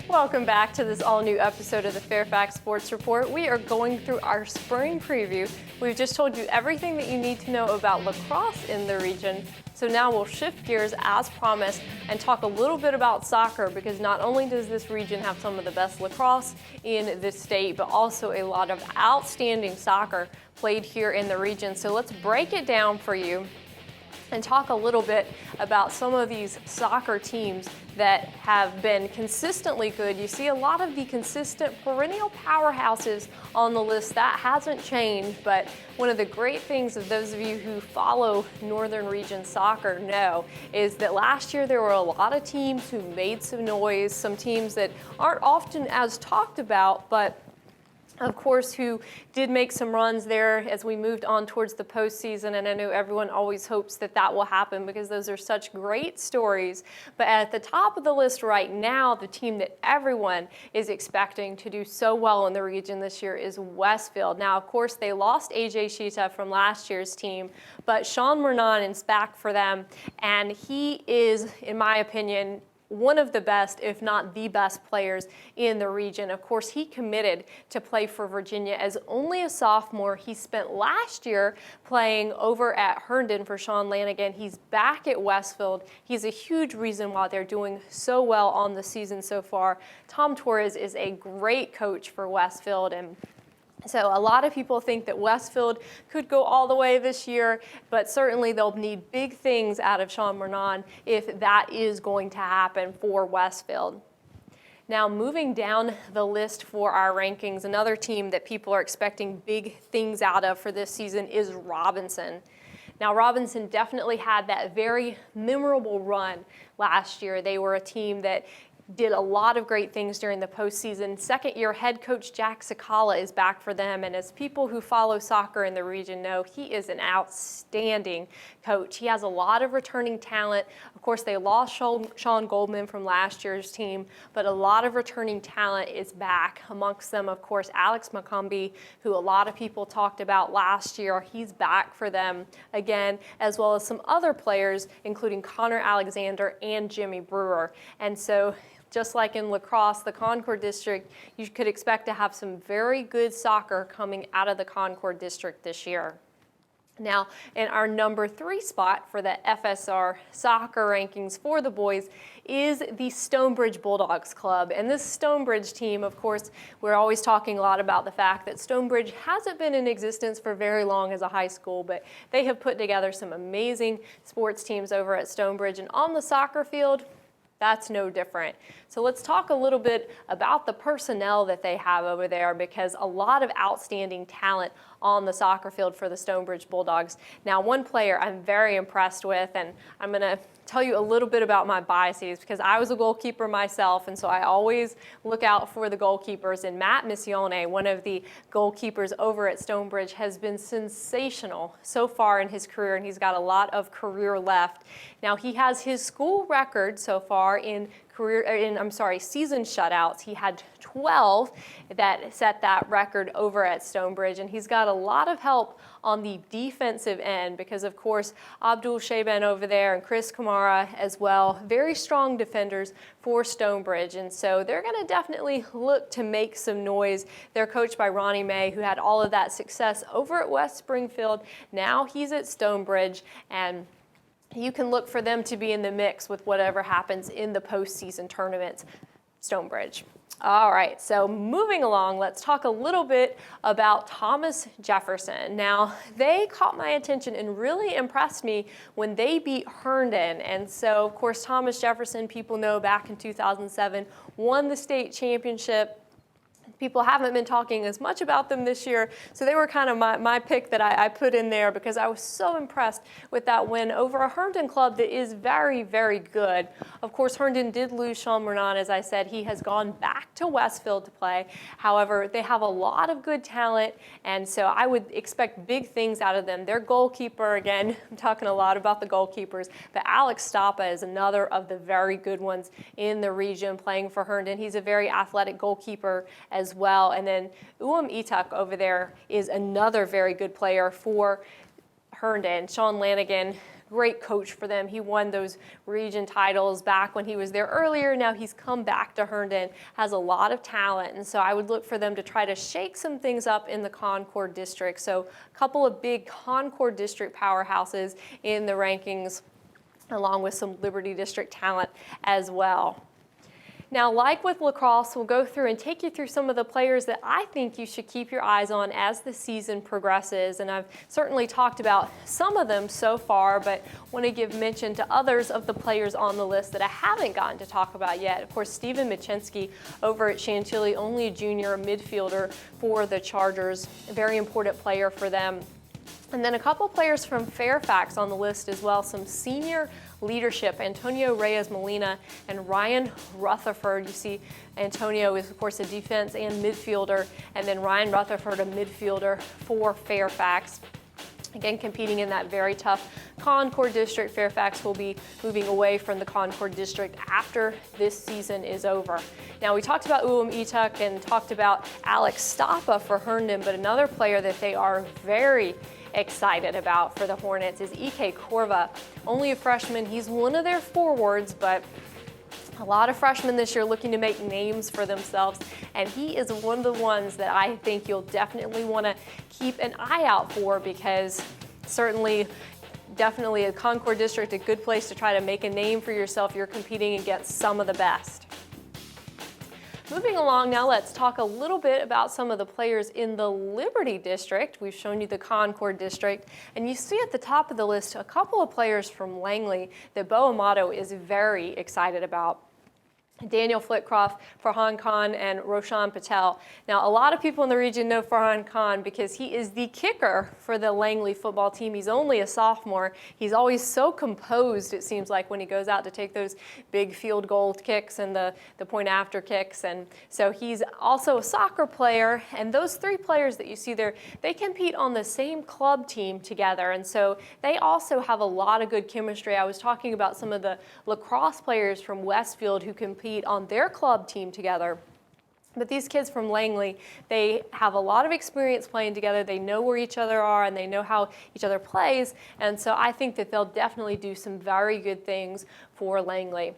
Welcome back to this all-new episode of the Fairfax Sports Report. We are going through our spring preview. We've just told you everything that you need to know about lacrosse in the region. So now we'll shift gears as promised and talk a little bit about soccer, because not only does this region have some of the best lacrosse in the state, but also a lot of outstanding soccer played here in the region. So let's break it down for you and talk a little bit about some of these soccer teams that have been consistently good. You see a lot of the consistent perennial powerhouses on the list. That hasn't changed, but one of the great things of those of you who follow Northern Region soccer know is that last year there were a lot of teams who made some noise, some teams that aren't often as talked about, but of course, who did make some runs there as we moved on towards the postseason. And I know everyone always hopes that that will happen because those are such great stories. But at the top of the list right now, the team that everyone is expecting to do so well in the region this year is Westfield. Now, of course, they lost AJ Shita from last year's team, but Sean Mernon is back for them. And he is, in my opinion, one of the best, if not the best players in the region. Of course, he committed to play for Virginia as only a sophomore. He spent last year playing over at Herndon for Sean Lanigan. He's back at Westfield. He's a huge reason why they're doing so well on the season so far. Tom Torres is a great coach for Westfield, and so a lot of people think that Westfield could go all the way this year, but certainly they'll need big things out of Sean Mernon if that is going to happen for Westfield. Now, moving down the list for our rankings, another team that people are expecting big things out of for this season is Robinson. Now, Robinson definitely had that very memorable run last year. They were a team that did a lot of great things during the postseason. Second-year head coach Jack Sakala is back for them, and as people who follow soccer in the region know, he is an outstanding coach. He has a lot of returning talent. Of course, they lost Sean Goldman from last year's team, but a lot of returning talent is back. Amongst them, of course, Alex McCombie, who a lot of people talked about last year. He's back for them again, as well as some other players, including Connor Alexander and Jimmy Brewer. And so just like in lacrosse, the Concord District, you could expect to have some very good soccer coming out of the Concord District this year. Now, in our number 3 spot for the FSR soccer rankings for the boys is the Stonebridge Bulldogs Club. And this Stonebridge team, of course, we're always talking a lot about the fact that Stonebridge hasn't been in existence for very long as a high school, but they have put together some amazing sports teams over at Stonebridge. And on the soccer field, that's no different. So let's talk a little bit about the personnel that they have over there, because a lot of outstanding talent on the soccer field for the Stonebridge Bulldogs. Now, one player I'm very impressed with, and I'm going to tell you a little bit about my biases because I was a goalkeeper myself, and so I always look out for the goalkeepers. And Matt Missione, one of the goalkeepers over at Stonebridge, has been sensational so far in his career, and he's got a lot of career left. Now, he has his school record so far in season shutouts. He had 12 that set that record over at Stonebridge, and he's got a lot of help on the defensive end because, of course, Abdul Shaban over there and Chris Kamara as well, very strong defenders for Stonebridge, and so they're going to definitely look to make some noise. They're coached by Ronnie May, who had all of that success over at West Springfield. Now he's at Stonebridge, and you can look for them to be in the mix with whatever happens in the postseason tournaments, Stonebridge. All right, so moving along, let's talk a little bit about Thomas Jefferson. Now, they caught my attention and really impressed me when they beat Herndon. And so, of course, Thomas Jefferson, people know back in 2007, won the state championship. People haven't been talking as much about them this year, so they were kind of my pick that I put in there because I was so impressed with that win over a Herndon club that is very, very good. Of course, Herndon did lose Sean Renan, as I said. He has gone back to Westfield to play. However, they have a lot of good talent, and so I would expect big things out of them. Their goalkeeper, again, I'm talking a lot about the goalkeepers, but Alex Stoppa is another of the very good ones in the region playing for Herndon. He's a very athletic goalkeeper as well. And then Ituk over there is another very good player for Herndon. Sean Lanigan, great coach for them. He won those region titles back when he was there earlier. Now he's come back to Herndon, has a lot of talent. And so I would look for them to try to shake some things up in the Concord District. So a couple of big Concord District powerhouses in the rankings, along with some Liberty District talent as well. Now, like with lacrosse, we'll go through and take you through some of the players that I think you should keep your eyes on as the season progresses. And I've certainly talked about some of them so far, but want to give mention to others of the players on the list that I haven't gotten to talk about yet. Of course, Stephen Michinski over at Chantilly, only a junior midfielder for the Chargers, a very important player for them. And then a couple players from Fairfax on the list as well, some senior leadership, Antonio Reyes Molina and Ryan Rutherford. You see Antonio is, of course, a defense and midfielder, and then Ryan Rutherford, a midfielder for Fairfax. Again, competing in that very tough Concord District. Fairfax will be moving away from the Concord District after this season is over. Now, we talked about Ituk and talked about Alex Stoppa for Herndon, but another player that they are very excited about for the Hornets is Ike Corva. Only a freshman. He's one of their forwards, but a lot of freshmen this year looking to make names for themselves, and he is one of the ones that I think you'll definitely want to keep an eye out for, because definitely a Concord District, a good place to try to make a name for yourself. You're competing against some of the best. Moving along now, let's talk a little bit about some of the players in the Liberty District. We've shown you the Concord District, and you see at the top of the list a couple of players from Langley that Bo Amato is very excited about. Daniel Flitcroft, Farhan Khan, and Roshan Patel. Now, a lot of people in the region know Farhan Khan because he is the kicker for the Langley football team. He's only a sophomore. He's always so composed, it seems like, when he goes out to take those big field goal kicks and the point after kicks. And so he's also a soccer player. And those three players that you see there, they compete on the same club team together. And so they also have a lot of good chemistry. I was talking about some of the lacrosse players from Westfield who compete on their club team together. But these kids from Langley, they have a lot of experience playing together. They know where each other are, and they know how each other plays. And so I think that they'll definitely do some very good things for Langley.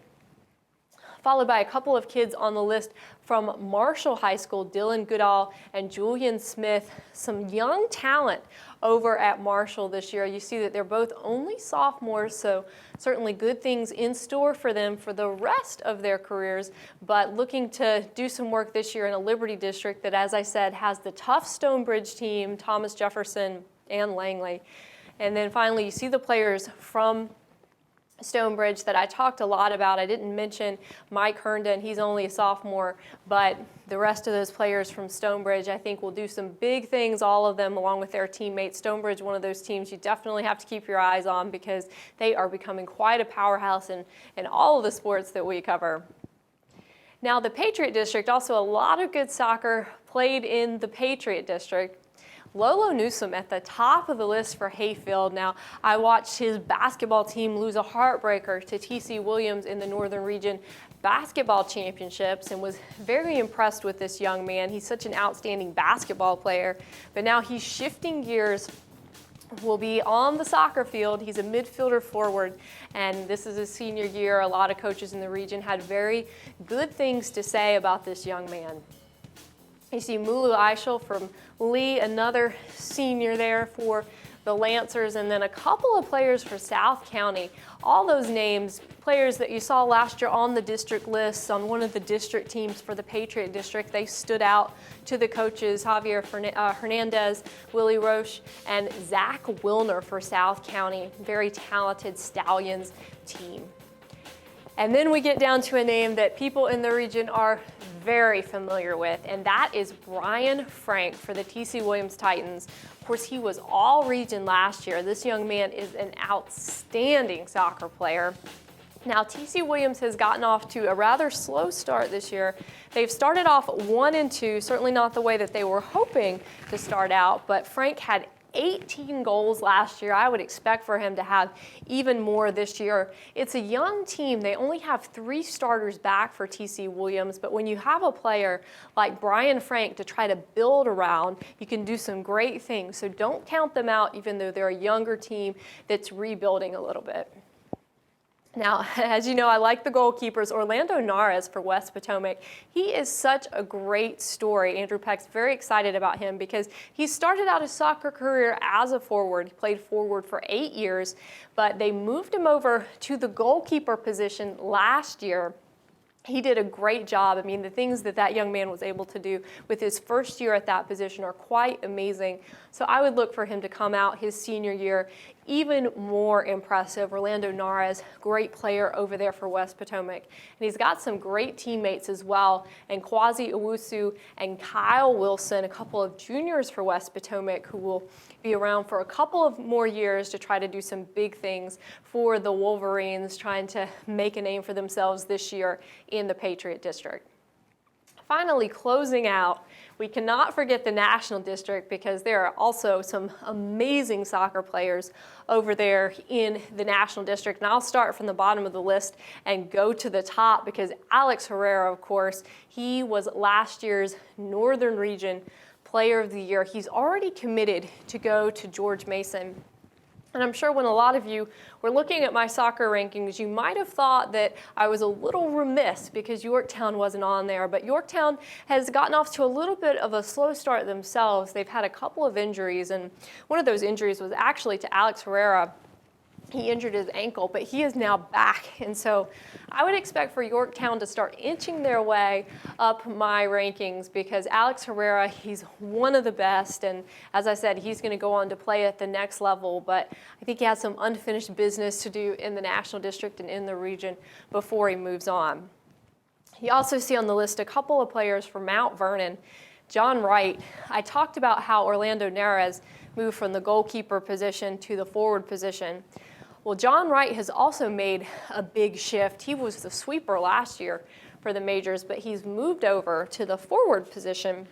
Followed by a couple of kids on the list from Marshall High School, Dylan Goodall and Julian Smith, some young talent over at Marshall this year. You see that they're both only sophomores, so certainly good things in store for them for the rest of their careers, but looking to do some work this year in a Liberty District that, as I said, has the tough Stonebridge team, Thomas Jefferson and Langley. And then finally, you see the players from Stonebridge that I talked a lot about. I didn't mention Mike Herndon. He's only a sophomore, but the rest of those players from Stonebridge, I think, will do some big things, all of them, along with their teammates. Stonebridge, one of those teams you definitely have to keep your eyes on because they are becoming quite a powerhouse in all of the sports that we cover. Now, the Patriot District, also a lot of good soccer played in the Patriot District. Lolo Newsom at the top of the list for Hayfield. Now, I watched his basketball team lose a heartbreaker to TC Williams in the Northern Region Basketball Championships and was very impressed with this young man. He's such an outstanding basketball player, but now he's shifting gears, will be on the soccer field. He's a midfielder forward, and this is his senior year. A lot of coaches in the region had very good things to say about this young man. You see Mulu Eichel from Lee, another senior there for the Lancers, and then a couple of players for South County. All those names, players that you saw last year on the district list, on one of the district teams for the Patriot District. They stood out to the coaches, Javier Hernandez, Willie Roche, and Zach Wilner for South County. Very talented Stallions team. And then we get down to a name that people in the region are very familiar with, and that is Brian Frank for the TC Williams Titans. Of course, he was all region last year. This young man is an outstanding soccer player. Now, TC Williams has gotten off to a rather slow start this year. They've started off 1-2, certainly not the way that they were hoping to start out, but Frank had 18 goals last year. I would expect for him to have even more this year. It's a young team. They only have 3 starters back for TC Williams, but when you have a player like Brian Frank to try to build around, you can do some great things. So don't count them out, even though they're a younger team that's rebuilding a little bit. Now, as you know, I like the goalkeepers. Orlando Nares for West Potomac. He is such a great story. Andrew Peck's very excited about him because he started out his soccer career as a forward. He played forward for 8 years, but they moved him over to the goalkeeper position last year. He did a great job. I mean, the things that that young man was able to do with his first year at that position are quite amazing. So I would look for him to come out his senior year even more impressive. Orlando Nares, great player over there for West Potomac. And he's got some great teammates as well, and Kwasi Owusu and Kyle Wilson, a couple of juniors for West Potomac who will be around for a couple of more years to try to do some big things for the Wolverines, trying to make a name for themselves this year in the Patriot District. Finally, closing out, we cannot forget the National District because there are also some amazing soccer players over there in the National District. And I'll start from the bottom of the list and go to the top because Alex Herrera, of course, he was last year's Northern Region Player of the Year. He's already committed to go to George Mason. And I'm sure when a lot of you were looking at my soccer rankings, you might have thought that I was a little remiss because Yorktown wasn't on there. But Yorktown has gotten off to a little bit of a slow start themselves. They've had a couple of injuries, and one of those injuries was actually to Alex Herrera. He injured his ankle, but he is now back. And so I would expect for Yorktown to start inching their way up my rankings because Alex Herrera, he's one of the best. And as I said, he's going to go on to play at the next level. But I think he has some unfinished business to do in the National District and in the region before he moves on. You also see on the list a couple of players from Mount Vernon. John Wright, I talked about how Orlando Nares moved from the goalkeeper position to the forward position. Well, John Wright has also made a big shift. He was the sweeper last year for the majors, but he's moved over to the forward position.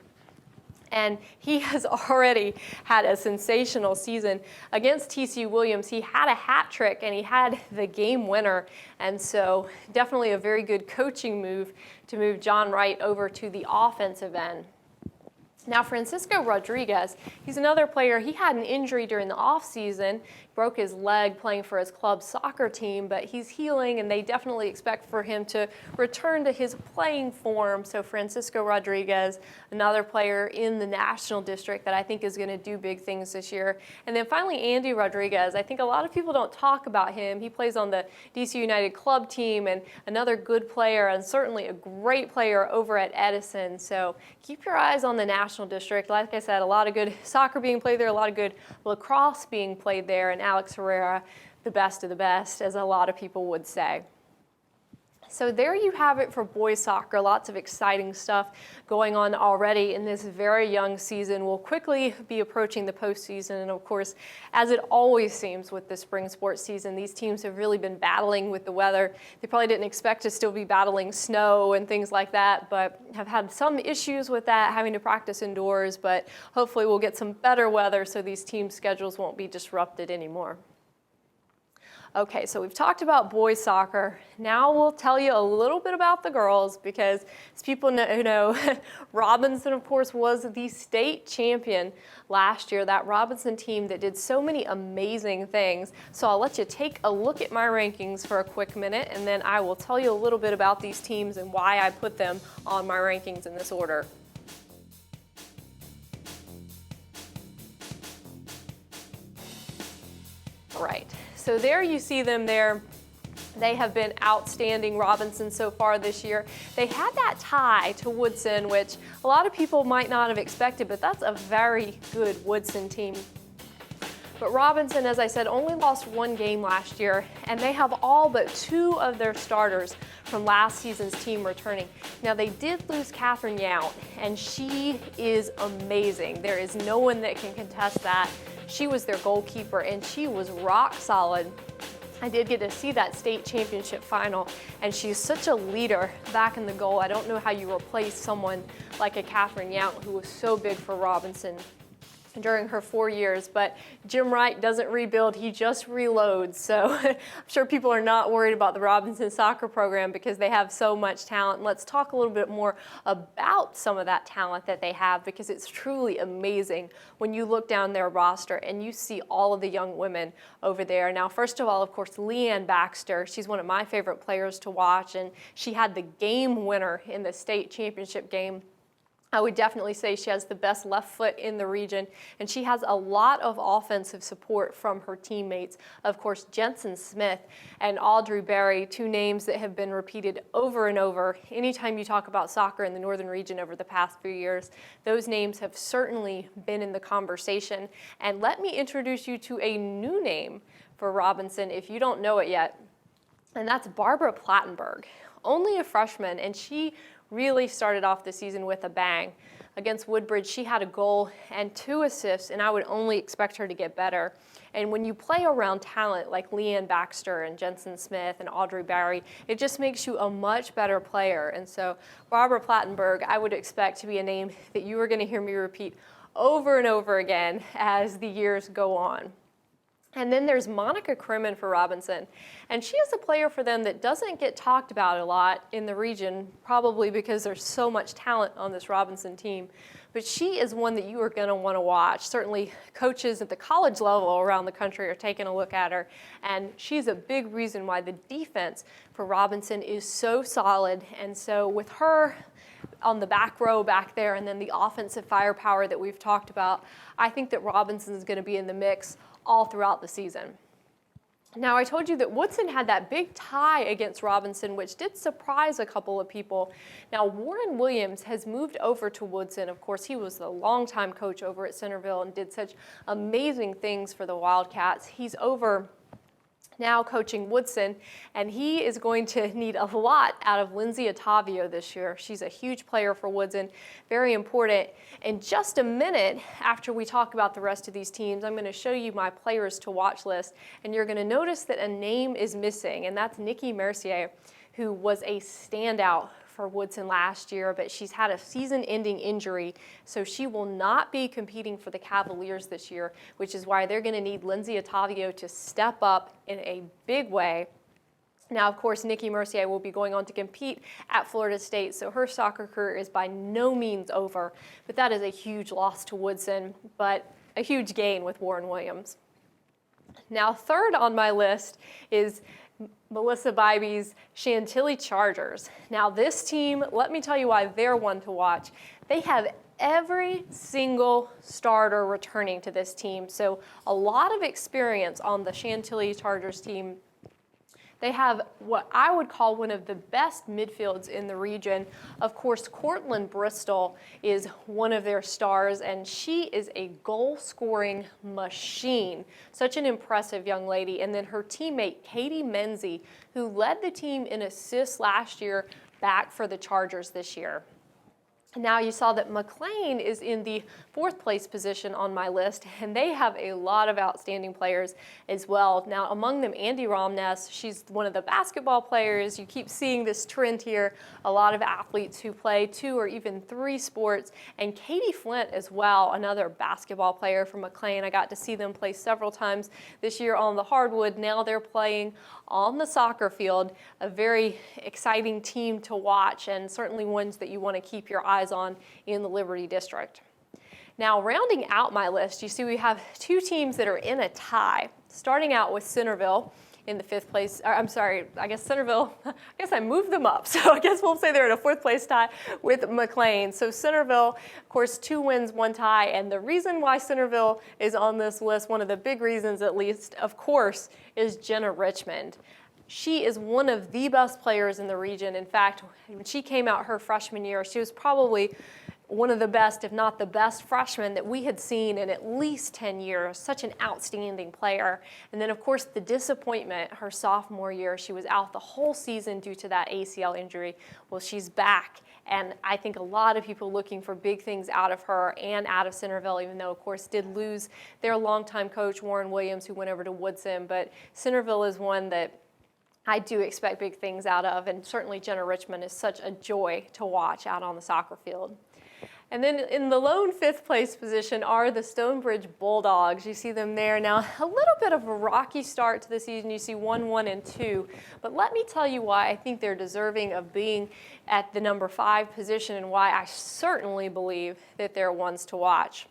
And he has already had a sensational season. Against TC Williams, he had a hat trick and he had the game winner. And so definitely a very good coaching move to move John Wright over to the offensive end. Now, Francisco Rodriguez, he's another player. He had an injury during the offseason, broke his leg playing for his club soccer team, but he's healing, and they definitely expect for him to return to his playing form. So Francisco Rodriguez, another player in the National District that I think is going to do big things this year. And then finally, Andy Rodriguez. I think a lot of people don't talk about him. He plays on the DC United club team and another good player and certainly a great player over at Edison. So keep your eyes on the National District. Like I said, a lot of good soccer being played there, a lot of good lacrosse being played there, and Alex Herrera, the best of the best, as a lot of people would say. So there you have it for boys soccer. Lots of exciting stuff going on already in this very young season. We'll quickly be approaching the postseason, and of course, as it always seems with the spring sports season, these teams have really been battling with the weather. They probably didn't expect to still be battling snow and things like that, but have had some issues with that, having to practice indoors, but hopefully we'll get some better weather so these team schedules won't be disrupted anymore. Okay, so we've talked about boys soccer. Now we'll tell you a little bit about the girls because as people know, Robinson, of course, was the state champion last year, that Robinson team that did so many amazing things. So I'll let you take a look at my rankings for a quick minute, and then I will tell you a little bit about these teams and why I put them on my rankings in this order. All right. So there you see them there. They have been outstanding, Robinson, so far this year. They had that tie to Woodson, which a lot of people might not have expected, but that's a very good Woodson team. But Robinson, as I said, only lost one game last year, and they have all but two of their starters from last season's team returning. Now, they did lose Catherine Yount, and she is amazing. There is no one that can contest that. She was their goalkeeper, and she was rock solid. I did get to see that state championship final, and she's such a leader back in the goal. I don't know how you replace someone like a Catherine Yount, who was so big for Robinson during her 4 years, but Jim Wright doesn't rebuild, he just reloads. So I'm sure people are not worried about the Robinson soccer program because they have so much talent. And let's talk a little bit more about some of that talent that they have, because it's truly amazing when you look down their roster and you see all of the young women over there. Now, first of all, of course, Leanne Baxter, she's one of my favorite players to watch, and she had the game winner in the state championship game. I would definitely say she has the best left foot in the region, and she has a lot of offensive support from her teammates. Of course, Jensen Smith and Aldrew Berry, two names that have been repeated over and over. Anytime you talk about soccer in the northern region over the past few years, those names have certainly been in the conversation. And let me introduce you to a new name for Robinson if you don't know it yet, and that's Barbara Plattenberg. Only a freshman, and she really started off the season with a bang. Against Woodbridge, she had a goal and 2 assists, and I would only expect her to get better. And when you play around talent like Leanne Baxter and Jensen Smith and Aldrew Berry, it just makes you a much better player. And so Barbara Plattenberg, I would expect to be a name that you are going to hear me repeat over and over again as the years go on. And then there's Monica Crimmen for Robinson. And she is a player for them that doesn't get talked about a lot in the region, probably because there's so much talent on this Robinson team. But she is one that you are going to want to watch. Certainly coaches at the college level around the country are taking a look at her. And she's a big reason why the defense for Robinson is so solid. And so with her on the back row back there, and then the offensive firepower that we've talked about, I think that Robinson is going to be in the mix all throughout the season. Now, I told you that Woodson had that big tie against Robinson, which did surprise a couple of people. Now, Warren Williams has moved over to Woodson. Of course, he was the longtime coach over at Centerville and did such amazing things for the Wildcats. He's over now coaching Woodson, and he is going to need a lot out of Lindsay Ottavio this year. She's a huge player for Woodson, very important. In just a minute, after we talk about the rest of these teams, I'm going to show you my players to watch list, and you're going to notice that a name is missing, and that's Nikki Mercier, who was a standout for Woodson last year, but she's had a season-ending injury, so she will not be competing for the Cavaliers this year, which is why they're going to need Lindsay Ottavio to step up in a big way. Now, of course, Nikki Mercier will be going on to compete at Florida State, so her soccer career is by no means over, but that is a huge loss to Woodson, but a huge gain with Warren Williams. Now, third on my list is Melissa Bybee's Chantilly Chargers. Now, this team, let me tell you why they're one to watch. They have every single starter returning to this team, so a lot of experience on the Chantilly Chargers team. They have what I would call one of the best midfields in the region. Of course, Cortland Bristol is one of their stars, and she is a goal-scoring machine. Such an impressive young lady. And then her teammate, Katie Menzie, who led the team in assists last year, back for the Chargers this year. Now you saw that McLean is in the 4th place position on my list, and they have a lot of outstanding players as well. Now among them, Andy Romness, she's one of the basketball players. You keep seeing this trend here, a lot of athletes who play 2 or even 3 sports, and Katie Flint as well, another basketball player from McLean. I got to see them play several times this year on the hardwood. Now they're playing on the soccer field, a very exciting team to watch, and certainly ones that you want to keep your eyes on in the Liberty District. Now, rounding out my list, you see we have 2 teams that are in a tie, starting out with Centerville in the 5th place. I'm sorry, I guess Centerville, I guess I moved them up. So I guess we'll say they're in a 4th place tie with McLean. So Centerville, of course, 2 wins, 1 tie. And the reason why Centerville is on this list, one of the big reasons at least, of course, is Jenna Richmond. She is one of the best players in the region. In fact, when she came out her freshman year, she was probably one of the best, if not the best freshman that we had seen in at least 10 years. Such an outstanding player. And then, of course, the disappointment her sophomore year. She was out the whole season due to that ACL injury. Well, she's back. And I think a lot of people looking for big things out of her and out of Centerville, even though, of course, did lose their longtime coach, Warren Williams, who went over to Woodson. But Centerville is one that I do expect big things out of, and certainly Jenna Richmond is such a joy to watch out on the soccer field. And then in the lone fifth place position are the Stonebridge Bulldogs. You see them there. Now, a little bit of a rocky start to the season. You see 1-1-2. But let me tell you why I think they're deserving of being at the number 5 position and why I certainly believe that they're ones to watch.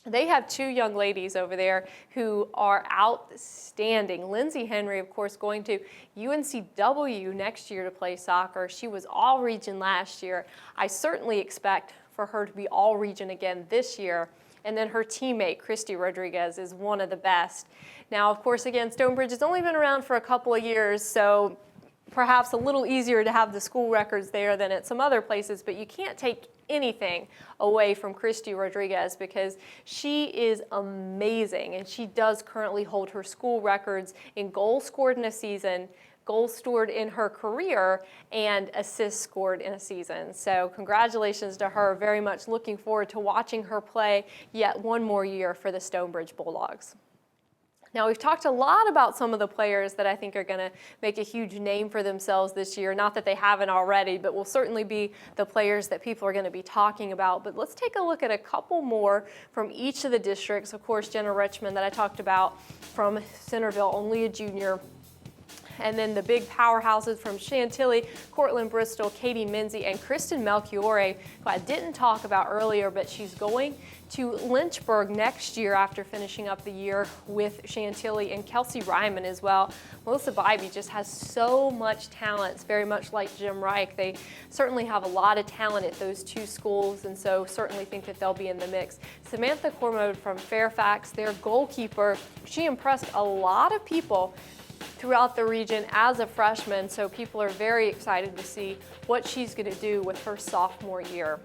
They have 2 young ladies over there who are outstanding. Lindsay Henry, of course, going to UNCW next year to play soccer. She was all-region last year. I certainly expect for her to be all-region again this year. And then her teammate, Christy Rodriguez, is one of the best. Now, of course, again, Stonebridge has only been around for a couple of years, so perhaps a little easier to have the school records there than at some other places, but you can't take anything away from Christy Rodriguez because she is amazing, and she does currently hold her school records in goals scored in a season, goals scored in her career, and assists scored in a season. So congratulations to her. Very much looking forward to watching her play yet one more year for the Stonebridge Bulldogs. Now, we've talked a lot about some of the players that I think are going to make a huge name for themselves this year. Not that they haven't already, but will certainly be the players that people are going to be talking about. But let's take a look at a couple more from each of the districts. Of course, Jenna Richmond that I talked about from Centerville, only a junior. And then the big powerhouses from Chantilly, Cortland Bristol, Katie Menzie, and Kristen Melchiore, who I didn't talk about earlier, but she's going to Lynchburg next year after finishing up the year with Chantilly, and Kelsey Ryman as well. Melissa Bybee just has so much talent. It's very much like Jim Reich. They certainly have a lot of talent at those 2 schools, and so certainly think that they'll be in the mix. Samantha Cormod from Fairfax, their goalkeeper, she impressed a lot of people throughout the region as a freshman, so people are very excited to see what she's going to do with her sophomore year.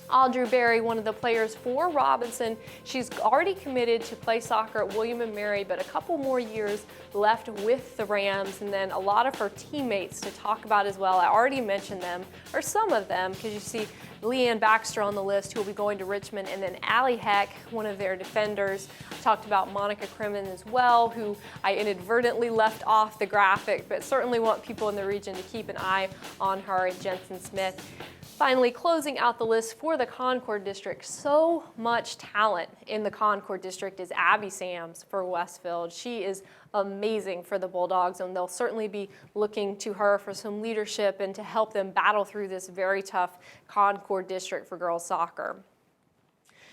Aldrew Berry, one of the players for Robinson, she's already committed to play soccer at William & Mary, but a couple more years left with the Rams, and then a lot of her teammates to talk about as well. I already mentioned them, or some of them, because you see Leanne Baxter on the list, who will be going to Richmond, and then Allie Heck, one of their defenders. I talked about Monica Crimmen as well, who I inadvertently left off the graphic, but certainly want people in the region to keep an eye on her, and Jensen Smith. Finally, closing out the list for the Concord District, so much talent in the Concord District is Abby Sams for Westfield. She is amazing for the Bulldogs, and they'll certainly be looking to her for some leadership and to help them battle through this very tough Concord District for girls soccer.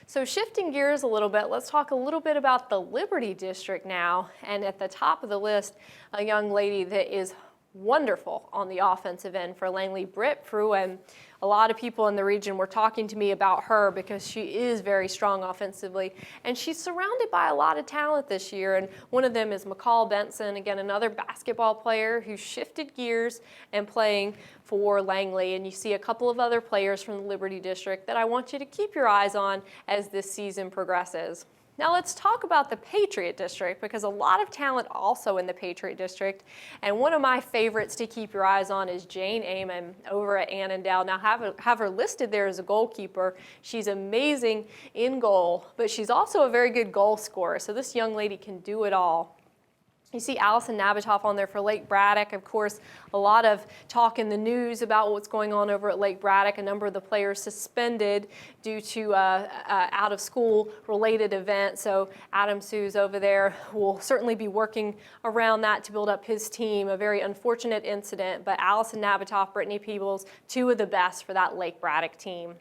So shifting gears a little bit, let's talk a little bit about the Liberty District now. And at the top of the list, a young lady that is wonderful on the offensive end for Langley, Britt Fruin. A lot of people in the region were talking to me about her because she is very strong offensively, and she's surrounded by a lot of talent this year, and one of them is McCall Benson, again, another basketball player who shifted gears and playing for Langley, and you see a couple of other players from the Liberty District that I want you to keep your eyes on as this season progresses. Now let's talk about the Patriot District, because a lot of talent also in the Patriot District, and one of my favorites to keep your eyes on is Jane Amon over at Annandale. Now have her listed there as a goalkeeper. She's amazing in goal, but she's also a very good goal scorer, so this young lady can do it all. You see Allison Nabatoff on there for Lake Braddock. Of course, a lot of talk in the news about what's going on over at Lake Braddock. A number of the players suspended due to out-of-school related event. So Adam Sues over there will certainly be working around that to build up his team. A very unfortunate incident, but Allison Nabatoff, Brittany Peebles, 2 of the best for that Lake Braddock team.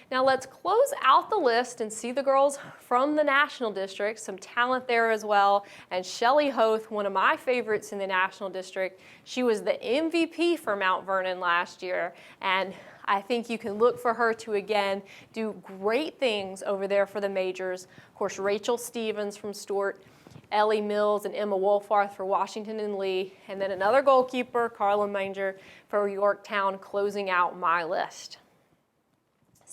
Now let's close out the list and see the girls from the National District, some talent there as well. And Shelly Hoth, one of my favorites in the National District, she was the MVP for Mount Vernon last year. And I think you can look for her to, again, do great things over there for the majors. Of course, Rachel Stevens from Stuart, Ellie Mills and Emma Wolfarth for Washington and Lee, and then another goalkeeper, Carla Manger for Yorktown, closing out my list.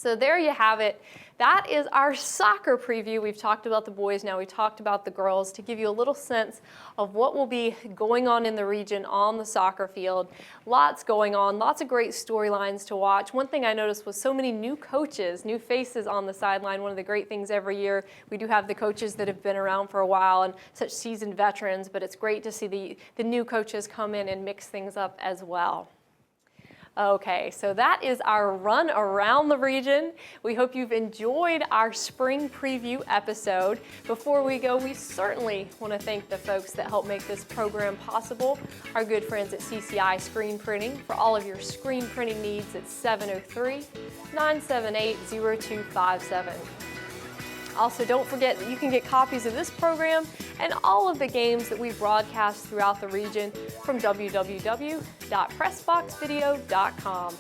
So there you have it. That is our soccer preview. We've talked about the boys, now we talked about the girls to give you a little sense of what will be going on in the region on the soccer field. Lots going on, lots of great storylines to watch. One thing I noticed was so many new coaches, new faces on the sideline. One of the great things every year, we do have the coaches that have been around for a while and such seasoned veterans, but it's great to see the new coaches come in and mix things up as well. Okay, so that is our run around the region. We hope you've enjoyed our spring preview episode. Before we go, we certainly want to thank the folks that help make this program possible. Our good friends at CCI Screen Printing. For all of your screen printing needs, it's 703-978-0257. Also, don't forget that you can get copies of this program and all of the games that we broadcast throughout the region from www.pressboxvideo.com.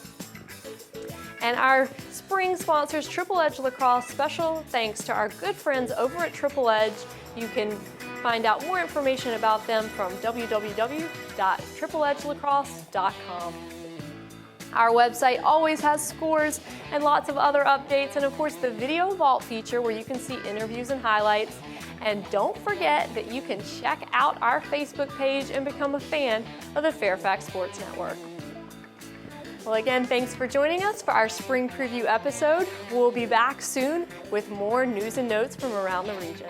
And our spring sponsors, Triple Edge Lacrosse, special thanks to our good friends over at Triple Edge. You can find out more information about them from www.tripleedgelacrosse.com. Our website always has scores and lots of other updates, and of course the video vault feature where you can see interviews and highlights. And don't forget that you can check out our Facebook page and become a fan of the Fairfax Sports Network. Well, again, thanks for joining us for our spring preview episode. We'll be back soon with more news and notes from around the region.